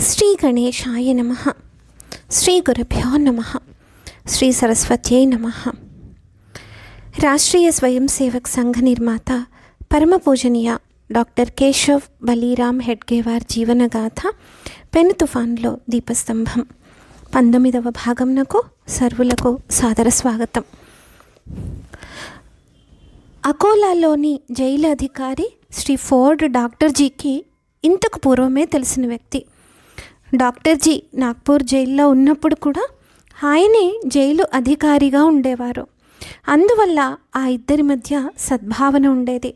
శ్రీ గణేశాయ నమః. శ్రీ గురుభ్యో నమః. శ్రీ సరస్వత్యై నమః. రాష్ట్రీయ స్వయం సేవక్ సంఘ నిర్మాత పరమ పూజనీయ డాక్టర్ కేశవ్ బలీరామ్ హెడ్గేవార్ జీవనగాథ పెను తుఫాన్లో దీపస్తంభం 19వ భాగంనకు సర్వులకు సాదర స్వాగతం. అకోలాలోని జైలు అధికారి శ్రీ ఫోర్డ్ డాక్టర్జీకి ఇంతకు పూర్వమే తెలిసిన వ్యక్తి. డాక్టర్జీ నాగ్పూర్ జైల్లో ఉన్నప్పుడు కూడా ఆయనే జైలు అధికారిగా ఉండేవారు. అందువల్ల ఆ ఇద్దరి మధ్య సద్భావన ఉండేది.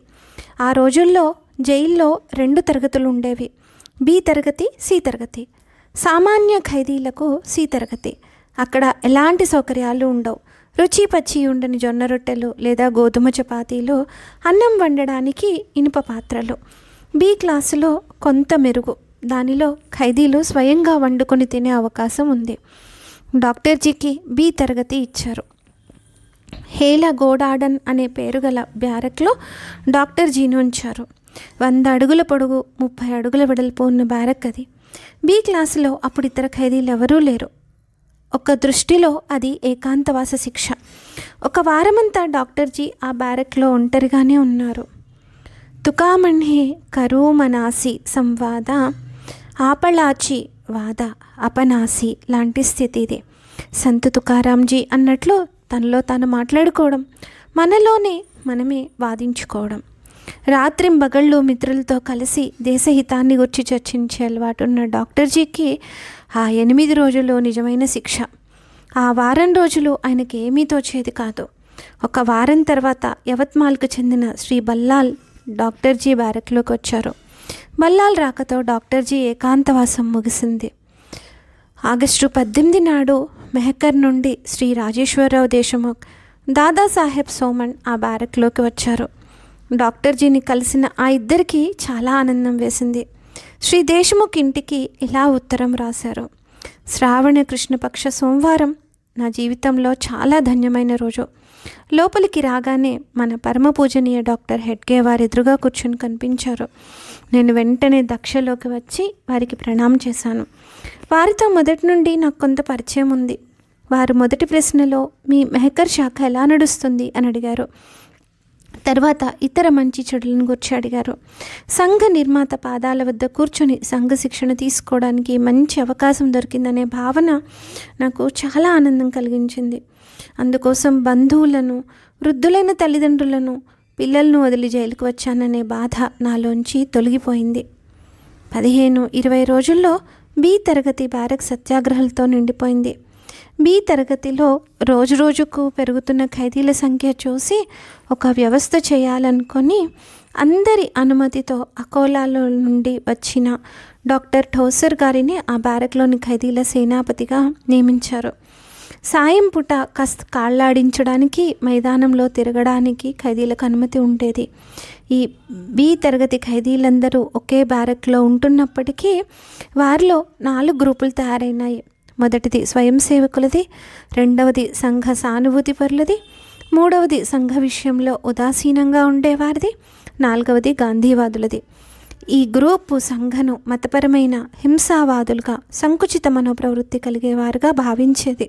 ఆ రోజుల్లో జైల్లో 2 తరగతులు ఉండేవి, బి తరగతి, సి తరగతి. సామాన్య ఖైదీలకు సి తరగతి. అక్కడ ఎలాంటి సౌకర్యాలు ఉండవు. రుచి పచ్చి ఉండని జొన్న రొట్టెలు లేదా గోధుమ చపాతీలు, అన్నం వండడానికి ఇనుప పాత్రలు. బి క్లాసులో కొంత మెరుగు, దానిలో ఖైదీలు స్వయంగా వండుకొని తినే అవకాశం ఉంది. డాక్టర్జీకి బి తరగతి ఇచ్చారు. హేలా గోడాడన్ అనే పేరు గల బ్యారక్లో డాక్టర్జీని ఉంచారు. 100 అడుగుల పొడుగు, 30 అడుగుల వెడల్పు ఉన్న బ్యారక్ అది. బి క్లాసులో అప్పుడు ఇతర ఖైదీలు ఎవరూ లేరు. ఒక దృష్టిలో అది ఏకాంతవాస శిక్ష. ఒక వారమంతా డాక్టర్జీ ఆ బ్యారక్లో ఒంటరిగానే ఉన్నారు. తుకామణ్హే కరూమనాసి సంవాద ఆపళాచి వాద అపనాసి లాంటి స్థితి ఇది. సంతు తుకారాంజీ అన్నట్లు తనలో తాను మాట్లాడుకోవడం, మనలోనే మనమే వాదించుకోవడం. రాత్రింబగళ్ళు మిత్రులతో కలిసి దేశహితాన్ని గురించి చర్చించే అలవాటున్న డాక్టర్జీకి ఆ 8 రోజులు నిజమైన శిక్ష. ఆ వారం రోజులు ఆయనకి ఏమీ తోచేది కాదు. ఒక వారం తర్వాత యవత్మాల్కు చెందిన శ్రీ బల్లాల్ డాక్టర్జీ బ్యారక్లోకి వచ్చారు. బల్లాల్ రాకతో డాక్టర్జీ ఏకాంతవాసం ముగిసింది. ఆగస్టు 18 నాడు మెహకర్ నుండి శ్రీ రాజేశ్వరరావు దేశముఖ్, దాదాసాహెబ్ సోమన్ ఆ బ్యారక్లోకి వచ్చారు. డాక్టర్జీని కలిసిన ఆ ఇద్దరికి చాలా ఆనందం వేసింది. శ్రీ దేశముఖ్ ఇంటికి ఇలా ఉత్తరం రాశారు: శ్రావణ కృష్ణపక్ష సోమవారం నా జీవితంలో చాలా ధన్యమైన రోజు. లోపలికి రాగానే మన పరమ పూజనీయ డాక్టర్ హెడ్గేవార్ ఎదురుగా కూర్చొని కనిపించారు. నేను వెంటనే దక్షలోకి వచ్చి వారికి ప్రణామం చేశాను. వారితో మొదటి నుండి నాకు కొంత పరిచయం ఉంది. వారు మొదటి ప్రశ్నలో మీ మెహకర్ శాఖ ఎలా నడుస్తుంది అని అడిగారు. తర్వాత ఇతర మంచి చెడులను గురించి అడిగారు. సంఘ నిర్మాత పాదాల వద్ద కూర్చొని సంఘ శిక్షణ తీసుకోవడానికి మంచి అవకాశం దొరికిందనే భావన నాకు చాలా ఆనందం కలిగించింది. అందుకోసం బంధువులను, వృద్ధులైన తల్లిదండ్రులను, పిల్లలను వదిలి జైలుకు వచ్చాననే బాధ నాలోంచి తొలగిపోయింది. 15-20 రోజుల్లో బి తరగతి బ్యారక్ సత్యాగ్రహాలతో నిండిపోయింది. బి తరగతిలో రోజుకు పెరుగుతున్న ఖైదీల సంఖ్య చూసి ఒక వ్యవస్థ చేయాలనుకొని అందరి అనుమతితో అకోలాలో నుండి వచ్చిన డాక్టర్ ఠోసర్ గారిని ఆ బ్యారక్లోని ఖైదీల సేనాపతిగా నియమించారు. సాయం పూట కాస్త కాళ్ళాడించడానికి, మైదానంలో తిరగడానికి ఖైదీలకు అనుమతి ఉండేది. ఈ బి తరగతి ఖైదీలందరూ ఒకే బ్యారక్లో ఉంటున్నప్పటికీ వారిలో 4 గ్రూపులు తయారైనాయి. మొదటిది స్వయం సేవకులది, రెండవది సంఘ సానుభూతి పరులది, మూడవది సంఘ విషయంలో ఉదాసీనంగా ఉండేవారిది, 4వది గాంధీవాదులది. ఈ గ్రూపు సంఘను మతపరమైన హింసావాదులుగా, సంకుచిత మనోప్రవృత్తి కలిగేవారుగా భావించేది.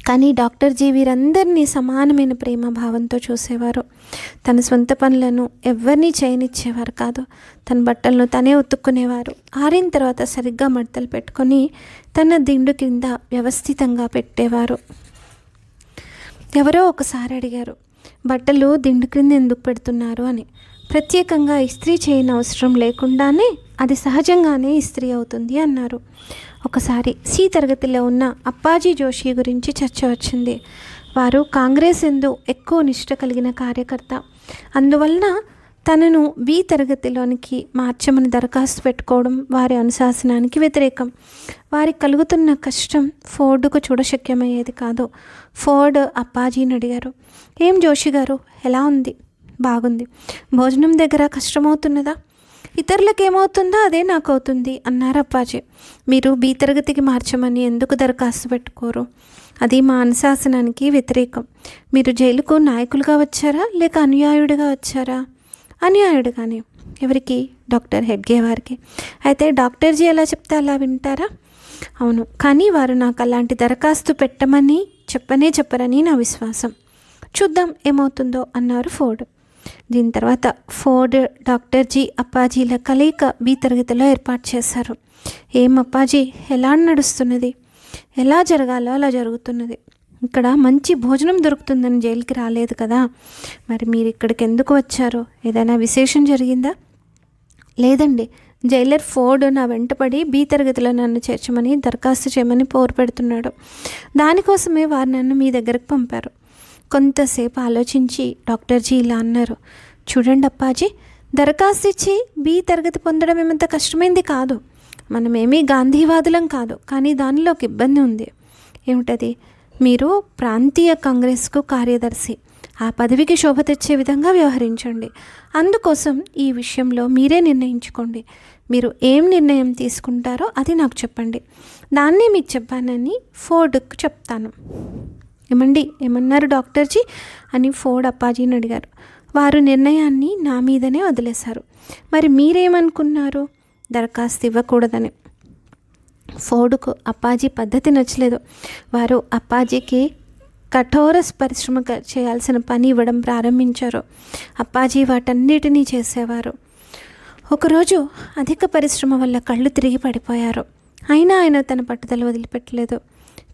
కానీ డాక్టర్జీ వీరందరినీ సమానమైన ప్రేమ భావంతో చూసేవారు. తన సొంత పనులను ఎవరినీ చేయనిచ్చేవారు కాదు. తన బట్టలను తనే ఉతుక్కునేవారు. ఆరిన తర్వాత సరిగ్గా మడతలు పెట్టుకొని తన దిండు కింద వ్యవస్థితంగా పెట్టేవారు. ఎవరో ఒకసారి అడిగారు, బట్టలు దిండు క్రింద ఎందుకు పెడుతున్నారు అని. ప్రత్యేకంగా ఇస్త్రీ చేయని అవసరం లేకుండానే అది సహజంగానే ఇస్త్రీ అవుతుంది అన్నారు. ఒకసారి సి తరగతిలో ఉన్న అప్పాజీ జోషి గురించి చర్చ వచ్చింది. వారు కాంగ్రెస్ యందు ఎక్కువ నిష్ఠ కలిగిన కార్యకర్త. అందువలన తనను బి తరగతిలోనికి మార్చమని దరఖాస్తు పెట్టుకోవడం వారి అనుశాసనానికి వ్యతిరేకం. వారికి కలుగుతున్న కష్టం ఫోర్డుకు చూడశక్యమయ్యేది కాదు. ఫోర్డ్ అప్పాజీని అడిగారు, ఏం జోషి గారు, ఎలా ఉంది? బాగుంది. భోజనం దగ్గర కష్టమవుతున్నదా? ఇతరులకు ఏమవుతుందో అదే నాకు అవుతుంది అన్నారు అప్పాజీ. మీరు బి తరగతికి మార్చమని ఎందుకు దరఖాస్తు పెట్టుకోరు? అది మా అనుశాసనానికి వ్యతిరేకం. మీరు జైలుకు నాయకులుగా వచ్చారా లేక అనుయాయుడిగా వచ్చారా? అనుయాయుడుగానే. ఎవరికి? డాక్టర్ హెడ్గే వారికి. అయితే డాక్టర్జీ ఎలా చెప్తే అలా వింటారా? అవును, కానీ వారు నాకు అలాంటి దరఖాస్తు పెట్టమని చెప్పరని నా విశ్వాసం. చూద్దాం ఏమవుతుందో అన్నారు ఫోర్డ్. దీని తర్వాత ఫోర్డ్ డాక్టర్జీ అప్పాజీల కలయిక బి తరగతిలో ఏర్పాటు చేశారు. ఏం అప్పాజీ, ఎలా నడుస్తున్నది? ఎలా జరగాలో అలా జరుగుతున్నది. ఇక్కడ మంచి భోజనం దొరుకుతుందని జైలుకి రాలేదు కదా, మరి మీరు ఇక్కడికి ఎందుకు వచ్చారు? ఏదైనా విశేషం జరిగిందా? లేదండి, జైలర్ ఫోర్డ్ నా వెంటపడి బి తరగతిలో నన్ను చేర్చమని దరఖాస్తు చేయమని పోరు పెడుతున్నాడు. దానికోసమే వారు నన్ను మీ దగ్గరకు పంపారు. కొంతసేపు ఆలోచించి డాక్టర్జీ ఇలా అన్నారు. చూడండి అప్పాజీ, దరఖాస్తు ఇచ్చి బి తరగతి పొందడం ఏమంత కష్టమైంది కాదు. మనమేమీ గాంధీవాదులం కాదు, కానీ దానిలో ఒక ఇబ్బంది ఉంది. ఏమిటది? మీరు ప్రాంతీయ కాంగ్రెస్కు కార్యదర్శి. ఆ పదవికి శోభ తెచ్చే విధంగా వ్యవహరించండి. అందుకోసం ఈ విషయంలో మీరే నిర్ణయించుకోండి. మీరు ఏం నిర్ణయం తీసుకుంటారో అది నాకు చెప్పండి. దాన్నే మీకు చెప్పానని ఫోర్డ్కు చెప్తాను. ఏమన్నారు డాక్టర్జీ అని ఫోర్డ్ అప్పాజీని అడిగారు. వారు నిర్ణయాన్ని నా మీదనే వదిలేశారు. మరి మీరేమనుకున్నారు? దరఖాస్తు ఇవ్వకూడదని. ఫోర్డుకు అప్పాజీ పద్ధతి నచ్చలేదు. వారు అప్పాజీకి కఠోర పరిశ్రమ చేయాల్సిన పని ఇవ్వడం ప్రారంభించారు. అప్పాజీ వాటన్నిటినీ చేసేవారు. ఒకరోజు అధిక పరిశ్రమ వల్ల కళ్ళు తిరిగి పడిపోయారు. అయినా ఆయన తన పట్టుదల వదిలిపెట్టలేదు.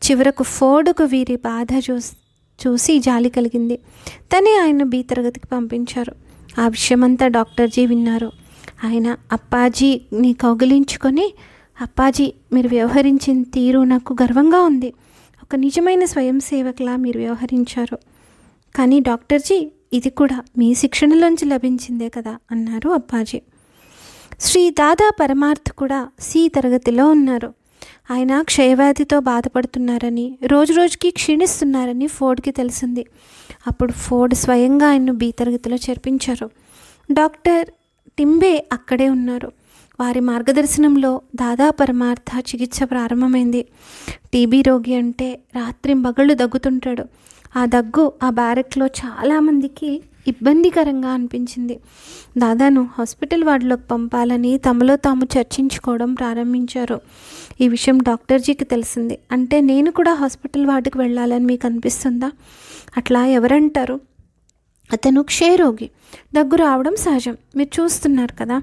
చివరకు ఫోర్డుకు వీరి బాధ చూసి జాలి కలిగింది. తనే ఆయన బి తరగతికి పంపించారు. ఆ విషయమంతా డాక్టర్జీ విన్నారు. ఆయన అప్పాజీని కౌగిలించుకొని, అప్పాజీ, మీరు వ్యవహరించిన తీరు నాకు గర్వంగా ఉంది. ఒక నిజమైన స్వయం సేవకులా మీరు వ్యవహరించారు. కానీ డాక్టర్జీ, ఇది కూడా మీ శిక్షణలోంచి లభించిందే కదా అన్నారు అప్పాజీ. శ్రీ దాదా పరమార్థ్ కూడా సి తరగతిలో ఉన్నారు. ఆయన క్షయవ్యాధితో బాధపడుతున్నారని, రోజురోజుకి క్షీణిస్తున్నారని ఫోర్డ్కి తెలిసింది. అప్పుడు ఫోర్డ్ స్వయంగా ఆయన్ను బి తరగతిలో చేర్పించారు. డాక్టర్ టింబే అక్కడే ఉన్నారు. వారి మార్గదర్శనంలో దాదా పరమార్థ చికిత్స ప్రారంభమైంది. టీబీ రోగి అంటే రాత్రింబగళ్ళు దగ్గుతుంటాడు. ఆ దగ్గు ఆ బ్యారెక్లో చాలామందికి ఇబ్బందికరంగా అనిపించింది. దాదాను హాస్పిటల్ వార్డులోకి పంపాలని తమలో తాము చర్చించుకోవడం ప్రారంభించారు. ఈ విషయం డాక్టర్జీకి తెలిసింది. అంటే నేను కూడా హాస్పిటల్ వార్డుకి వెళ్ళాలని మీకు అనిపిస్తుందా? అట్లా ఎవరంటారు? అతను క్షయరోగి, దగ్గు రావడం సహజం. మీరు చూస్తున్నారు కదా,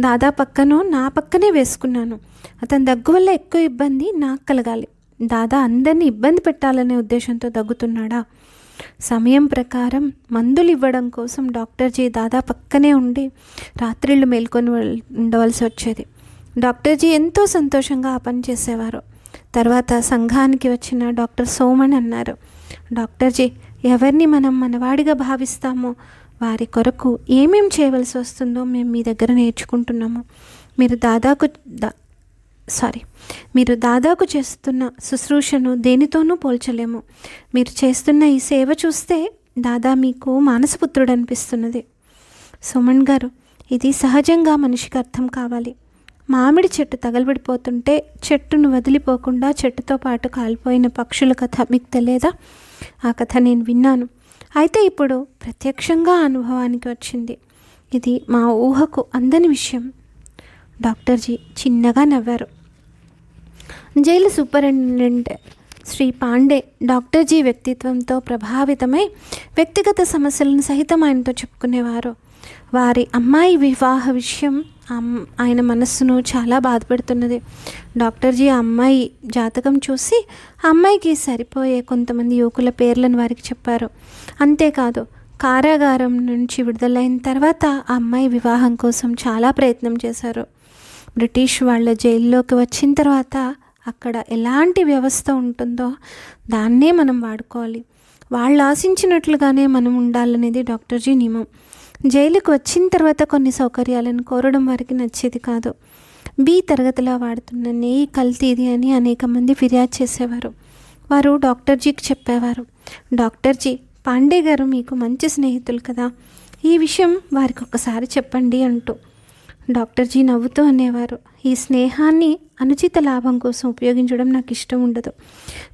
దాదా పక్కనో నా పక్కనే వేసుకున్నాను. అతని దగ్గు వల్ల ఎక్కువ ఇబ్బంది నాకు కలగాలి. దాదా అందరినీ ఇబ్బంది పెట్టాలనే ఉద్దేశంతో దగ్గుతున్నాడా? సమయం ప్రకారం మందులు ఇవ్వడం కోసం డాక్టర్జీ దాదా పక్కనే ఉండి రాత్రిళ్ళు మేల్కొని ఉండవలసి వచ్చేది. డాక్టర్జీ ఎంతో సంతోషంగా ఆ పని చేసేవారు. తర్వాత సంఘానికి వచ్చిన డాక్టర్ సోమన్ అన్నారు, డాక్టర్జీ, ఎవరిని మనం మనవాడిగా భావిస్తామో వారి కొరకు ఏమేం చేయవలసి వస్తుందో మేము మీ దగ్గర నేర్చుకుంటున్నాము. మీరు దాదాకు చేస్తున్న శుశ్రూషను దేనితోనూ పోల్చలేము. మీరు చేస్తున్న ఈ సేవ చూస్తే దాదా మీకు మానసపుత్రుడు అనిపిస్తున్నది. సుమన్ గారు, ఇది సహజంగా మనిషికి అర్థం కావాలి. మామిడి చెట్టు తగలబడిపోతుంటే చెట్టును వదిలిపోకుండా చెట్టుతో పాటు కాలిపోయిన పక్షుల కథ మీకు తెలియదా? ఆ కథ నేను విన్నాను. అయితే ఇప్పుడు ప్రత్యక్షంగా అనుభవానికి వచ్చింది. ఇది మా ఊహకు అందని విషయం. డాక్టర్జీ చిన్నగా నవ్వారు. జైలు సూపరింటెండెంట్ శ్రీ పాండే డాక్టర్జీ వ్యక్తిత్వంతో ప్రభావితమై వ్యక్తిగత సమస్యలను సహితం ఆయనతో చెప్పుకునేవారు. వారి అమ్మాయి వివాహ విషయం ఆయన మనస్సును చాలా బాధపెడుతున్నది. డాక్టర్జీ ఆ అమ్మాయి జాతకం చూసి ఆ అమ్మాయికి సరిపోయే కొంతమంది యువకుల పేర్లను వారికి చెప్పారు. అంతేకాదు, కారాగారం నుంచి విడుదలైన తర్వాత ఆ అమ్మాయి వివాహం కోసం చాలా ప్రయత్నం చేశారు. బ్రిటిష్ వాళ్ళ జైల్లోకి వచ్చిన తర్వాత అక్కడ ఎలాంటి వ్యవస్థ ఉంటుందో దాన్నే మనం వాడుకోవాలి. వాళ్ళు ఆశించినట్లుగానే మనం ఉండాలనేది డాక్టర్జీ నియమం. జైలుకు వచ్చిన తర్వాత కొన్ని సౌకర్యాలను కోరడం వారికి నచ్చేది కాదు. బి తరగతిలో వాడుతున్న నెయ్యి కల్తీది అని అనేక మంది ఫిర్యాదు చేసేవారు. వారు డాక్టర్జీకి చెప్పేవారు, డాక్టర్జీ, పాండే గారు మీకు మంచి స్నేహితులు కదా, ఈ విషయం వారికి ఒక్కసారి చెప్పండి అంటూ. డాక్టర్జీ నవ్వుతూ అనేవారు, ఈ స్నేహాన్ని అనుచిత లాభం కోసం ఉపయోగించడం నాకు ఇష్టం ఉండదు.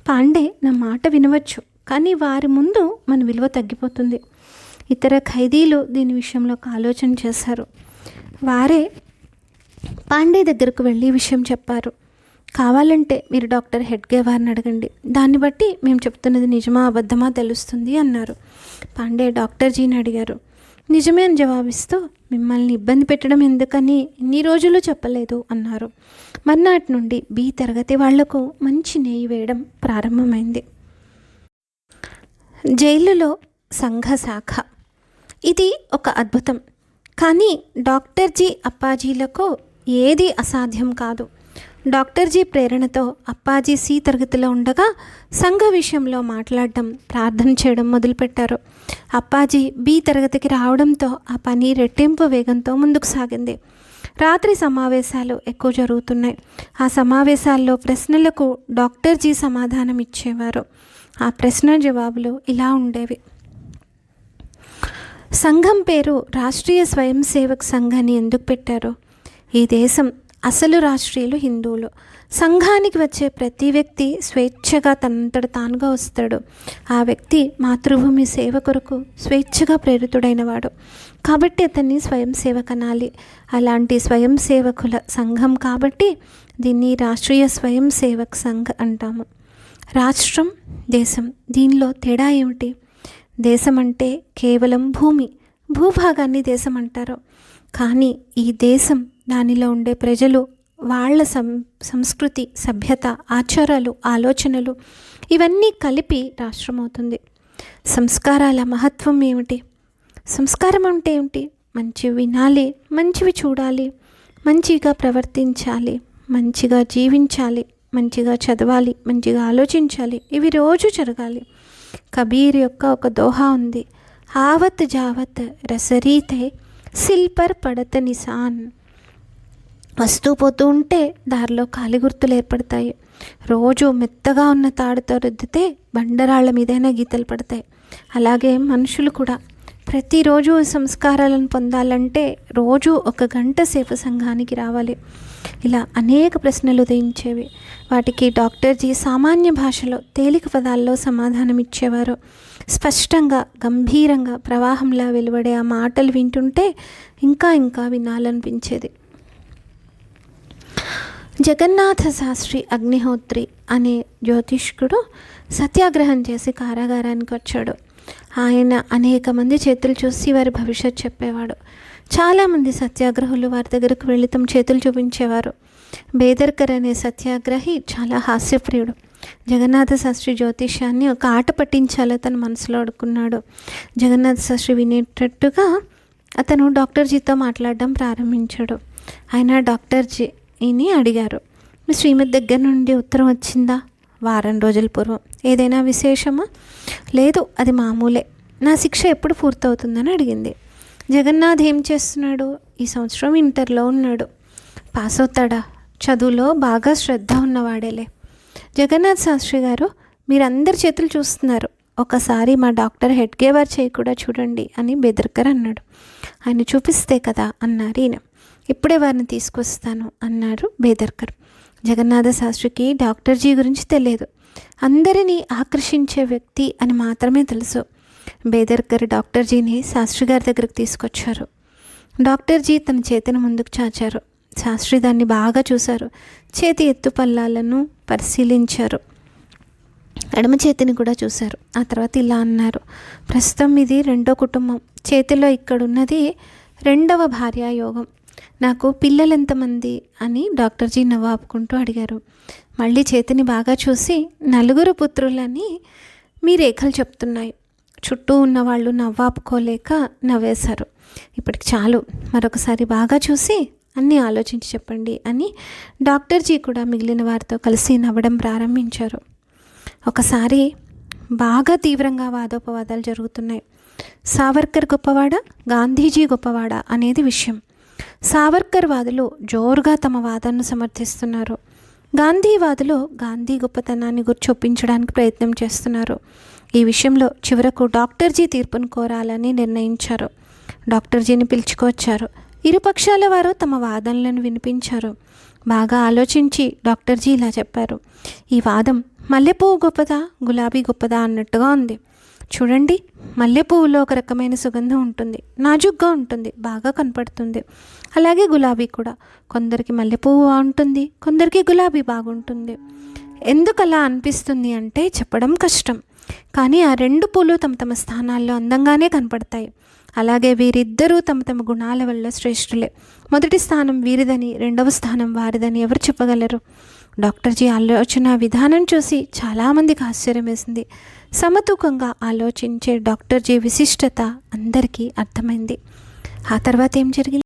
పాండే నా మాట వినవచ్చు, కానీ వారి ముందు మన విలువ తగ్గిపోతుంది. ఇతర ఖైదీలు దీని విషయంలో ఒక ఆలోచన చేశారు. వారే పాండే దగ్గరకు వెళ్ళి విషయం చెప్పారు. కావాలంటే మీరు డాక్టర్ హెడ్గే వారిని అడగండి, దాన్ని బట్టి మేము చెప్తున్నది నిజమా అబద్ధమా తెలుస్తుంది అన్నారు. పాండే డాక్టర్జీని అడిగారు. నిజమే అని జవాబిస్తూ, మిమ్మల్ని ఇబ్బంది పెట్టడం ఎందుకని ఇన్ని రోజులు చెప్పలేదు అన్నారు. మర్నాటి నుండి బి తరగతి వాళ్లకు మంచి నెయ్యి వేయడం ప్రారంభమైంది. జైలులో సంఘ శాఖ. ఇది ఒక అద్భుతం. కానీ డాక్టర్జీ అప్పాజీలకు ఏది అసాధ్యం కాదు. డాక్టర్జీ ప్రేరణతో అప్పాజీ సి తరగతిలో ఉండగా సంఘ విషయంలో మాట్లాడడం, ప్రార్థన చేయడం మొదలుపెట్టారు. అప్పాజీ బి తరగతికి రావడంతో ఆ పని రెట్టింపు వేగంతో ముందుకు సాగింది. రాత్రి సమావేశాలు ఎక్కువ జరుగుతున్నాయి. ఆ సమావేశాల్లో ప్రశ్నలకు డాక్టర్జీ సమాధానం ఇచ్చేవారు. ఆ ప్రశ్న జవాబులు ఇలా ఉండేవి. సంఘం పేరు రాష్ట్రీయ స్వయం సేవక్ సంఘ్ అని ఎందుకు పెట్టారు? ఈ దేశం అసలు రాష్ట్రీయులు హిందువులు. సంఘానికి వచ్చే ప్రతి వ్యక్తి స్వేచ్ఛగా తనంతట తానుగా వస్తాడు. ఆ వ్యక్తి మాతృభూమి సేవ కొరకు స్వేచ్ఛగా ప్రేరితుడైనవాడు. కాబట్టి అతన్ని స్వయం సేవక్ అనాలి. అలాంటి స్వయం సేవకుల సంఘం కాబట్టి దీన్ని రాష్ట్రీయ స్వయం సేవక్ సంఘ్ అంటాము. రాష్ట్రం, దేశం, దీనిలో తేడా ఏమిటి? దేశం అంటే కేవలం భూమి, భూభాగాన్ని దేశం అంటారు. కానీ ఈ దేశం, దానిలో ఉండే ప్రజలు, వాళ్ళ సంస్కృతి, సభ్యత, ఆచారాలు, ఆలోచనలు ఇవన్నీ కలిపి రాష్ట్రం అవుతుంది. సంస్కారాల మహత్వం ఏమిటి? సంస్కారం అంటే ఏమిటి? మంచివి వినాలి, మంచివి చూడాలి, మంచిగా ప్రవర్తించాలి, మంచిగా జీవించాలి, మంచిగా చదవాలి, మంచిగా ఆలోచించాలి. ఇవి రోజు జరగాలి. కబీర్ యొక్క ఒక దోహా ఉంది. ఆవత్ జావత్ రసరీతే సిల్పర్ పడత నిసాన్. వస్తూ పోతూ ఉంటే దారిలో కాలి గుర్తులు ఏర్పడతాయి. రోజు మెత్తగా ఉన్న తాడుతో రుద్దితే బండరాళ్ల మీదైనా గీతలు పడతాయి. అలాగే మనుషులు కూడా ప్రతిరోజు సంస్కారాలను పొందాలంటే రోజు 1 గంట సేపు సంఘానికి రావాలి. ఇలా అనేక ప్రశ్నలు ఉదయించేవి. వాటికి డాక్టర్జీ సామాన్య భాషలో తేలిక పదాల్లో సమాధానం ఇచ్చేవారు. స్పష్టంగా, గంభీరంగా, ప్రవాహంలా వెలువడే ఆ మాటలు వింటుంటే ఇంకా ఇంకా వినాలనిపించేది. జగన్నాథ శాస్త్రి అగ్నిహోత్రి అనే జ్యోతిష్కుడు సత్యాగ్రహం చేసి కారాగారానికి వచ్చాడు. ఆయన అనేక మంది చేతులు చూసి వారి భవిష్యత్తు చెప్పేవాడు. చాలామంది సత్యాగ్రహులు వారి దగ్గరకు వెళ్ళి తమ చేతులు చూపించేవారు. బేదర్కర్ అనే సత్యాగ్రహి చాలా హాస్యప్రియుడు. జగన్నాథ శాస్త్రి జ్యోతిష్యాన్ని ఒక ఆట పట్టించాలో తన మనసులో అనుకున్నాడు. జగన్నాథ శాస్త్రి వినేటట్టుగా అతను డాక్టర్జీతో మాట్లాడడం ప్రారంభించాడు. ఆయన డాక్టర్జీని అడిగారు, మీ శ్రీమతి దగ్గర నుండి ఉత్తరం వచ్చిందా? వారం రోజుల పూర్వం. ఏదైనా విశేషమా? లేదు, అది మామూలే. నా శిక్ష ఎప్పుడు పూర్తవుతుందని అడిగింది. జగన్నాథ్ ఏం చేస్తున్నాడు? ఈ సంవత్సరం ఇంటర్లో ఉన్నాడు. పాస్ అవుతాడా? చదువులో బాగా శ్రద్ధ ఉన్నవాడేలే. జగన్నాథ్ శాస్త్రి గారు, మీరందరి చేతులు చూస్తున్నారు, ఒకసారి మా డాక్టర్ హెడ్గే వారి చేయి కూడా చూడండి అని బెదర్కర్ అన్నాడు. ఆయన చూపిస్తే కదా అన్నారు ఈయన. ఇప్పుడే వారిని తీసుకొస్తాను అన్నారు బేదర్కర్. జగన్నాథ శాస్త్రికి డాక్టర్జీ గురించి తెలియదు. అందరినీ ఆకర్షించే వ్యక్తి అని మాత్రమే తెలుసు. బేదర్కర్ డాక్టర్జీని శాస్త్రి గారి దగ్గరకు తీసుకొచ్చారు. డాక్టర్జీ తన చేతిని ముందుకు చాచారు. శాస్త్రి దాన్ని బాగా చూశారు. చేతి ఎత్తుపల్లాలను పరిశీలించారు. ఎడమ చేతిని కూడా చూశారు. ఆ తర్వాత ఇలా అన్నారు, ప్రస్తుతం ఇది 2వ కుటుంబం. చేతిలో ఇక్కడున్నది 2వ భార్యాయోగం. నాకు పిల్లలు ఎంతమంది అని డాక్టర్జీ నవ్వాపుకుంటూ అడిగారు. మళ్ళీ చేతిని బాగా చూసి 4 పుత్రులని మీ రేఖలు చెప్తున్నాయి. చుట్టూ ఉన్నవాళ్ళు నవ్వాపుకోలేక నవ్వేశారు. ఇప్పటికి చాలు, మరొకసారి బాగా చూసి అన్నీ ఆలోచించి చెప్పండి అని డాక్టర్జీ కూడా మిగిలిన వారితో కలిసి నవ్వడం ప్రారంభించారు. ఒకసారి బాగా తీవ్రంగా వాదోపవాదాలు జరుగుతున్నాయి. సావర్కర్ గొప్పవాడా, గాంధీజీ గొప్పవాడా అనేది విషయం. సావర్కర్ వాదులు జోరుగా తమ వాదాన్ని సమర్థిస్తున్నారు. గాంధీవాదులు గాంధీ గొప్పతనాన్ని గుర్చొప్పించడానికి ప్రయత్నం చేస్తున్నారు. ఈ విషయంలో చివరకు డాక్టర్జీ తీర్పును కోరాలని నిర్ణయించారు. డాక్టర్జీని పిలుచుకొచ్చారు. ఇరుపక్షాల వారు తమ వాదనలను వినిపించారు. బాగా ఆలోచించి డాక్టర్జీ ఇలా చెప్పారు, ఈ వాదం మల్లెపువ్వు గొప్పదా, గులాబీ గొప్పదా అన్నట్టుగా ఉంది. చూడండి, మల్లె పువ్వులో ఒక రకమైన సుగంధం ఉంటుంది, నాజుగ్గా ఉంటుంది, బాగా కనపడుతుంది. అలాగే గులాబీ కూడా, కొందరికి మల్లె పువ్వు బాగుంటుంది, కొందరికి గులాబీ బాగుంటుంది. ఎందుకు అలా అనిపిస్తుంది అంటే చెప్పడం కష్టం, కానీ ఆ రెండు పూలు తమ తమ స్థానాల్లో అందంగానే కనపడతాయి. అలాగే వీరిద్దరూ తమ తమ గుణాల వల్ల శ్రేష్ఠులే. మొదటి స్థానం వీరిదని, రెండవ స్థానం వారిదని ఎవరు చెప్పగలరు? డాక్టర్ జీ ఆలోచన విధానం చూసి చాలామందికి ఆశ్చర్యం వేసింది. సమతూకంగా ఆలోచించే డాక్టర్ జీ విశిష్టత అందరికీ అర్థమైంది. ఆ తర్వాత ఏం జరిగింది?